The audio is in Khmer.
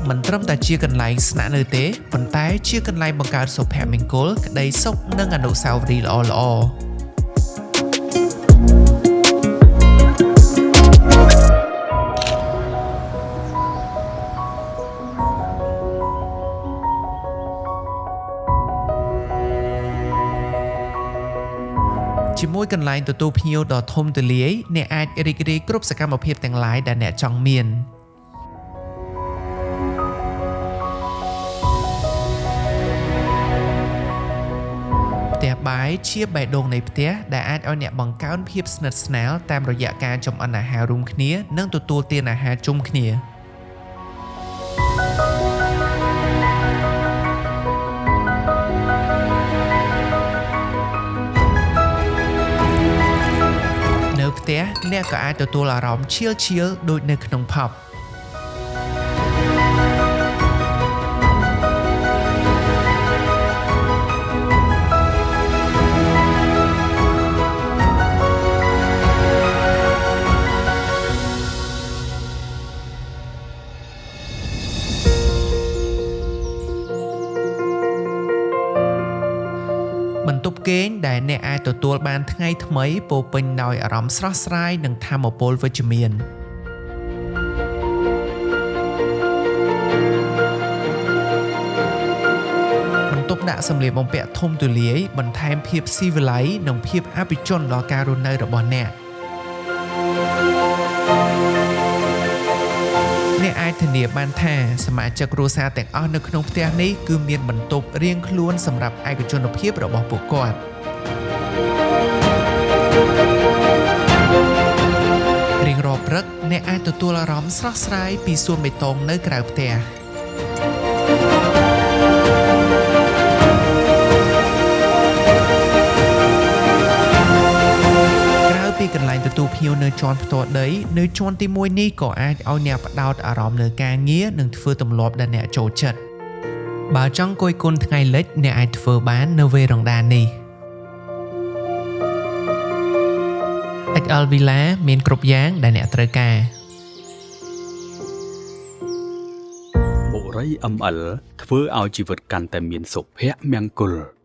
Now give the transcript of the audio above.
មិនត្រឹមតែជាកន្លែងស្នាក់នៅទេប៉ុន្តែជាកន្លែងបង្កើតសុភមង្គលក្តីសុខនិងអនុស្សាវរីយ៍ល្អៗជាមួយកន្លែងទទួលភ្ញៀវដ៏ធំទូលាយអ្នកអាចរីករាយគ្រប់សកម្មភាពទាំងឡាយដែលអ្នកចង់មានផ្ទះបាយជាបេះដូងនៃផ្ទះដែលអាចឲ្យអ្នកបង្កើនភាពស្និទ្ធស្នាលតាមរយៈការចម្អិនអាហាររួមគ្នានិងទទួលទានអាហារជុំគ្នាផ្ទះអ្នកក៏អាចទទួលអារម្មណ៍ឈៀលដូចនៅក្នុងផាប់បន្ទប់គេងដែលអ្នកអាចទទួលបានថ្ងៃថ្មីពោរពេញដោយអារម្មណ៍ស្រស់ស្រាយនិងថាមពលវិជ្ជមានបន្ទប់ដាក់សម្លៀកបំពាក់ធំទូលាយបន្ថែមភាពស៊ីវិល័យនិងភាពឯកជនដល់ការរស់នៅរបស់អ្នកអាចធានាបានថាសមាជិកគ្រួសារទាំងអស់នៅក្នុងផ្ទះនេះគឺមានបន្ទប់រៀងខ្លួនសម្រាប់ឯកជនភាពរបស់ពួកគាត់រៀងរាល់ព្រឹកអ្នកអាចទទួលអារម្មណ៍ស្រស់ស្រាយពីសួនបេតុងនៅក្រៅផ្ទះពីកន្លែងទទួលភ្ញៀវនៅជាន់ផ្ទាល់ដីនៅជាន់ទី1នេះក៏អាចឲ្យអ្នកផ្ដោតអារម្មណ៍លើការងារនិងធ្វើទម្លាប់ដែលអ្នកចូលចិត្តបើចង់គយគន់ថ្ងៃលិចអ្នកអាចធ្វើបាននៅវេរ៉ង់ដានេះ XL Villa មានគ្រប់យ៉ាងដែលអ្នកត្រូវការបុរី ML ធ្វើឲ្យជីវិតកាន់តែមានសុភមង្គល